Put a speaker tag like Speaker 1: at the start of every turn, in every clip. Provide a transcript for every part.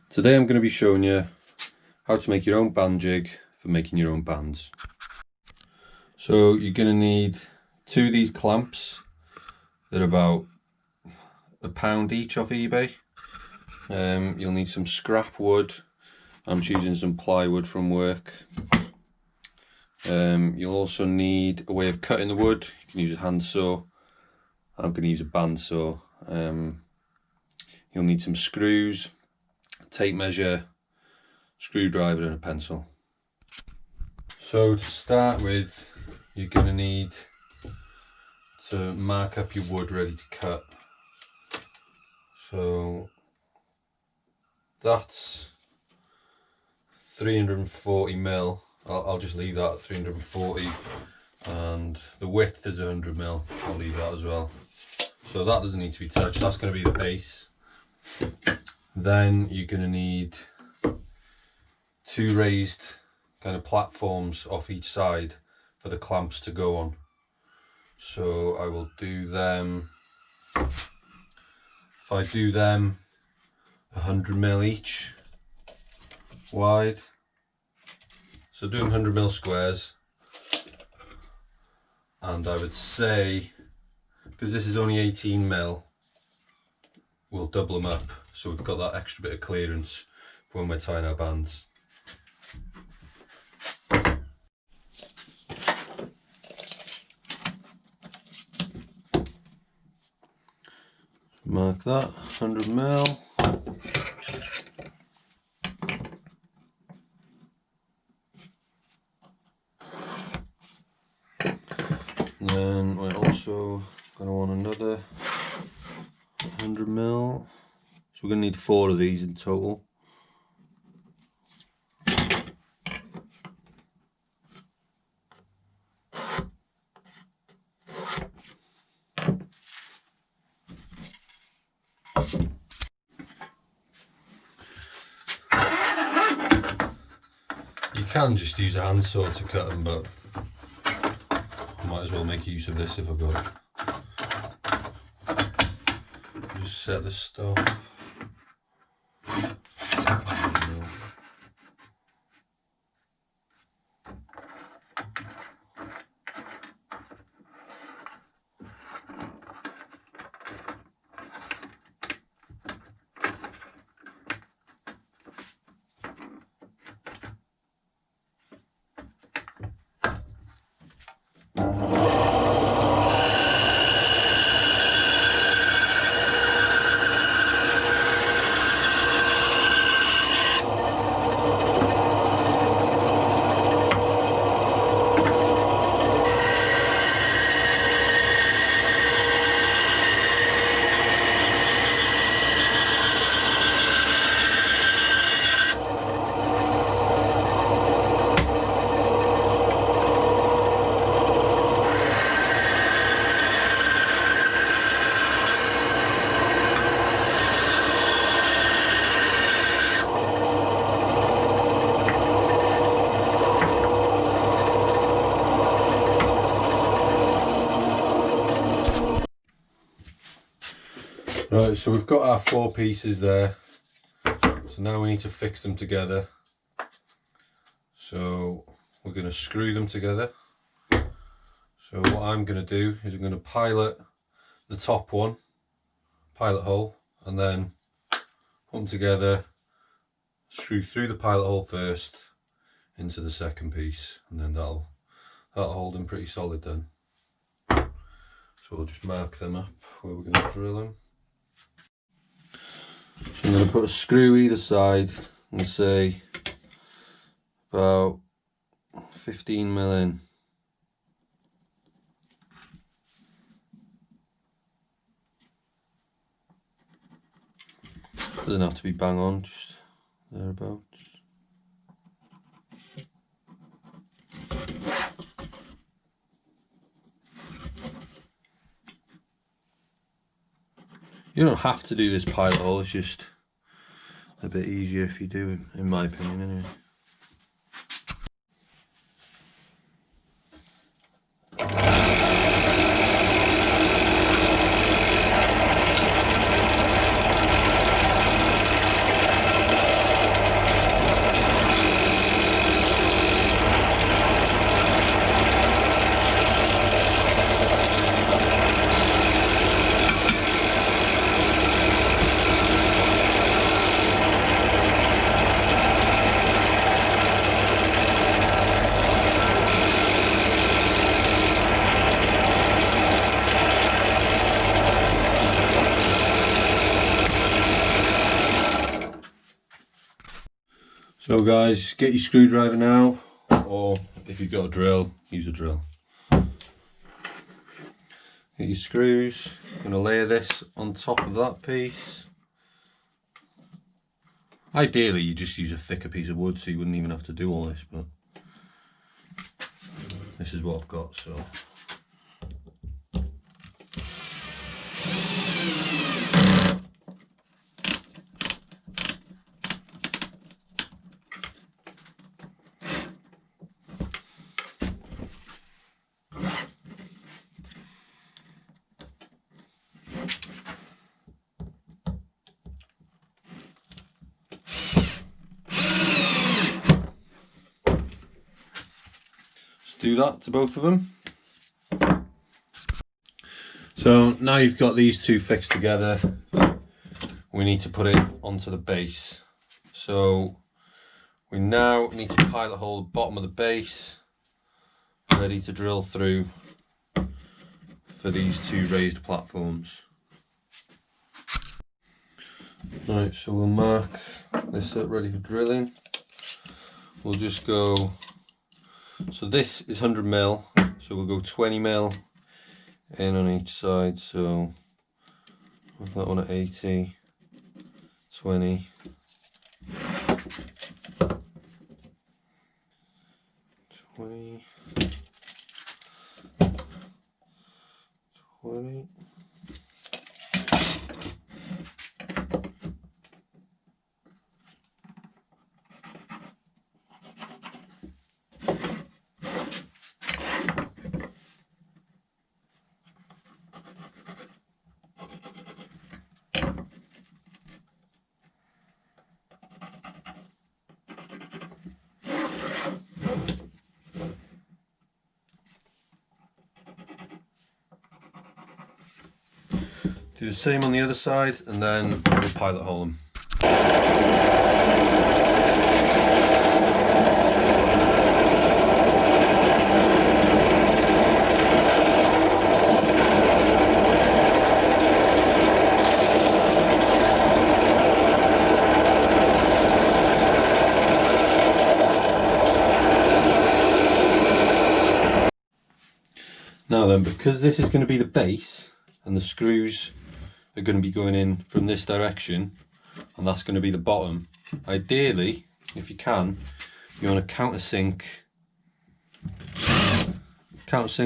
Speaker 1: Today I'm going to be showing you how to make your own band jig for making your own bands. So you're going to need 2 of these clamps. They're about £1 each off eBay. You'll need some scrap wood. I'm choosing some plywood from work. You'll also need a way of cutting the wood. You can use a handsaw. I'm going to use a bandsaw. You'll need some screws, tape measure, screwdriver and a pencil. So to start with, you're going to need to mark up your wood ready to cut. So that's 340mm. I'll just leave that at 340, and the width is 100mm. I'll leave that as well. So that doesn't need to be touched. That's going to be the base. Then you're going to need 2 raised kind of platforms off each side for the clamps to go on. So I will do them, if I do them 100mm each wide, so do them 100mm squares, and I would say, because this is only 18mm, we'll double them up so we've got that extra bit of clearance for when we're tying our bands. Mark that 100mm. Then we're also going to want another 100mm. So we're going to need 4 of these in total. You can just use a handsaw to cut them, but I might as well make use of this if I've got it. Just set the stop. Right, so we've got our 4 pieces there, so now we need to fix them together. So we're going to screw them together. So what I'm going to do is I'm going to pilot the top one, pilot hole, and then put them together, screw through the pilot hole first into the second piece, and then that'll hold them pretty solid then. So we'll just mark them up where we're going to drill them. So I'm going to put a screw either side and say about 15mm in. Doesn't have to be bang on, just thereabouts. You don't have to do this pilot hole, it's just a bit easier if you do, in my opinion anyway. So guys, get your screwdriver now, or if you've got a drill, use a drill. Get your screws. I'm going to layer this on top of that piece. Ideally you just use a thicker piece of wood so you wouldn't even have to do all this, but this is what I've got, so. Do that to both of them. So now you've got these two fixed together, we need to put it onto the base. So we now need to pilot hole the bottom of the base, ready to drill through for these two raised platforms. Right, so we'll mark this up ready for drilling. We'll just go, so this is 100mm, so we'll go 20mm in on each side, so that one at 80, 20, 20, 20. Do the same on the other side and then we'll pilot hole them. Now then, because this is going to be the base and the screws are going to be going in from this direction and that's going to be the bottom, ideally, if you can, you want to countersink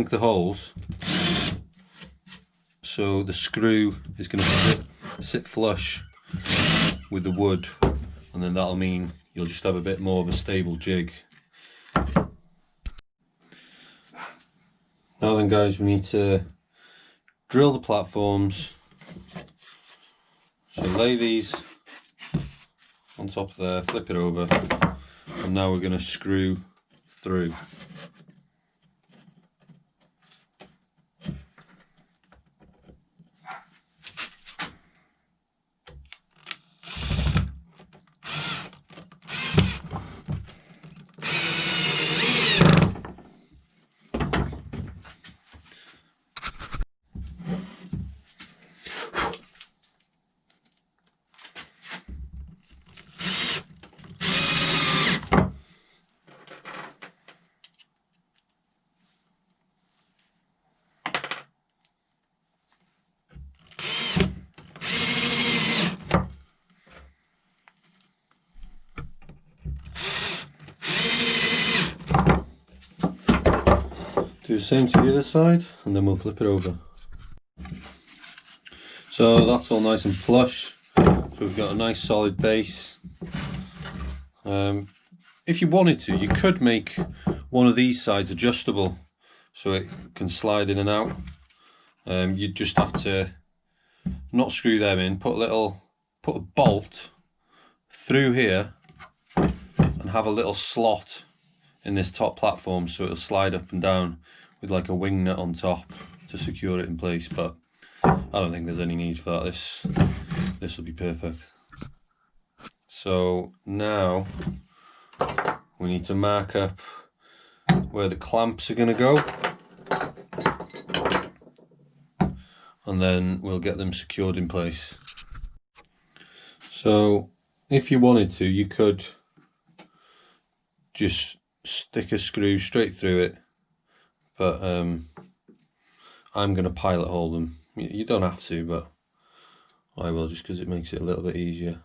Speaker 1: the holes so the screw is going to sit flush with the wood, and then that'll mean you'll just have a bit more of a stable jig. Now then guys, we need to drill the platforms. So lay these on top of there, flip it over, and now we're going to screw through. Do the same to the other side and then we'll flip it over. So that's all nice and flush, so we've got a nice solid base. If you wanted to, you could make one of these sides adjustable so it can slide in and out. You'd just have to not screw them in, put a bolt through here and have a little slot in this top platform so it'll slide up and down with like a wing nut on top to secure it in place, but I don't think there's any need for that. This will be perfect. So now we need to mark up where the clamps are going to go, and then we'll get them secured in place. So if you wanted to, you could just stick a screw straight through it, but I'm going to pilot hole them. You don't have to, but I will, just because it makes it a little bit easier.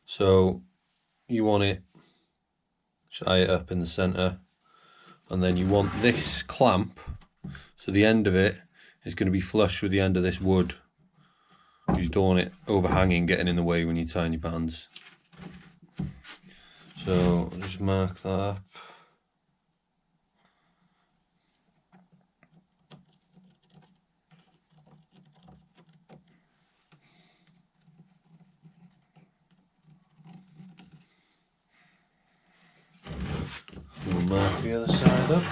Speaker 1: So you want it, tie it up in the centre, and then you want this clamp, so the end of it is going to be flush with the end of this wood. You don't want it overhanging, getting in the way when you're tying your bands. So I'll just mark that up. We'll mark the other side up.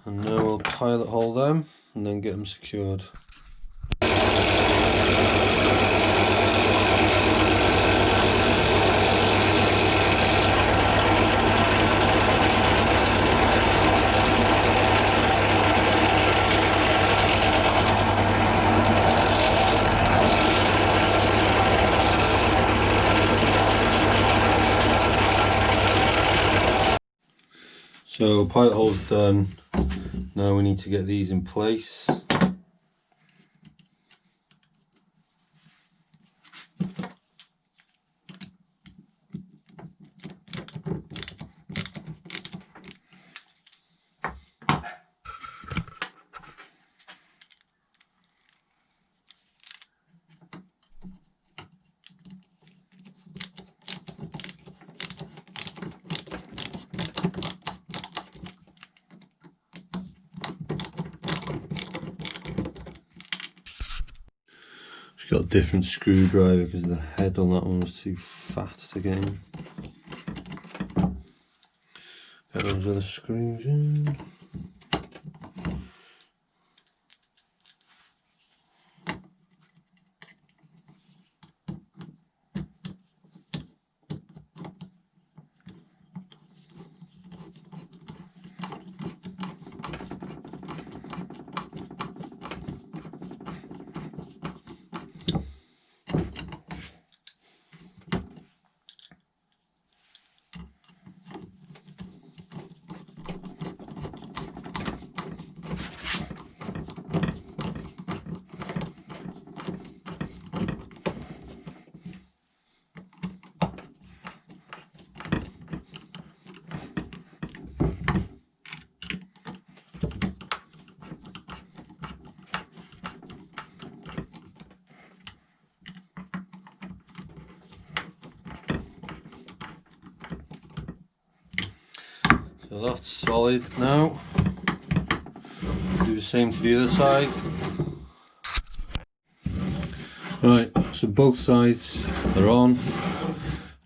Speaker 1: And now we'll pilot hole them and then get them secured. So pilot hole's done. Now we need to get these in place. Got a different screwdriver because the head on that one was too fat to get in. Get those other screws in. So that's solid now. Do the same to the other side. Right, so both sides are on.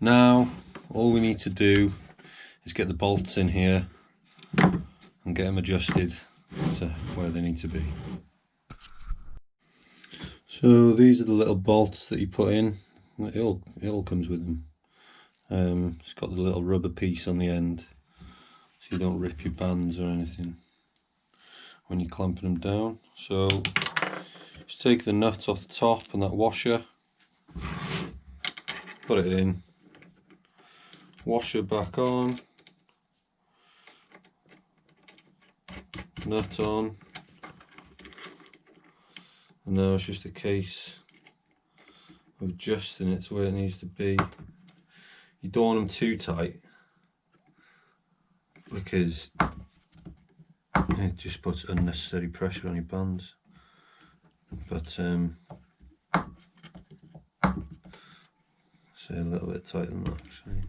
Speaker 1: Now all we need to do is get the bolts in here and get them adjusted to where they need to be. So these are the little bolts that you put in. It all comes with them. It's got the little rubber piece on the end, so you don't rip your bands or anything when you're clamping them down. So just take the nut off the top and that washer, put it in, washer back on, nut on, and now it's just a case of adjusting it to where it needs to be. You don't want them too tight because it just puts unnecessary pressure on your bands. But say a little bit tighter than that actually.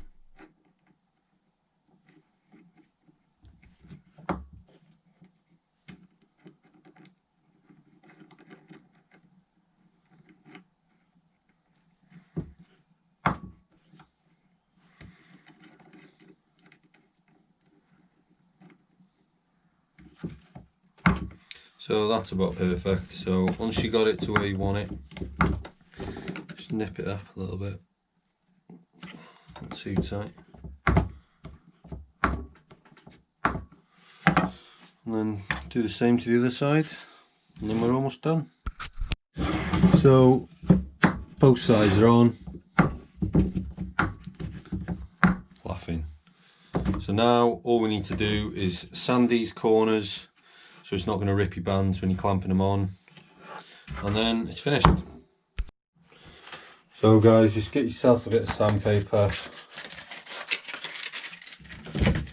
Speaker 1: So that's about perfect. So once you got it to where you want it, just nip it up a little bit. Not too tight. And then do the same to the other side, and then we're almost done. So both sides are on. Laughing. So now all we need to do is sand these corners so it's not going to rip your bands when you're clamping them on, and then it's finished. So guys, just get yourself a bit of sandpaper, and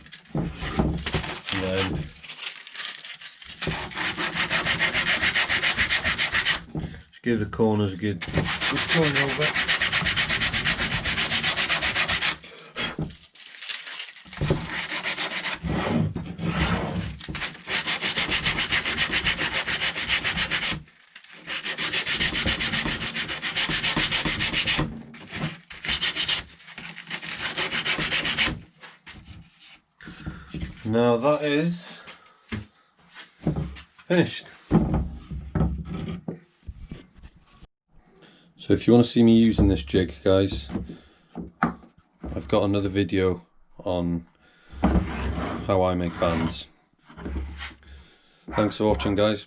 Speaker 1: then just give the corners a good going over. Now that is finished. So if you want to see me using this jig, guys, I've got another video on how I make bands. Thanks for watching, guys.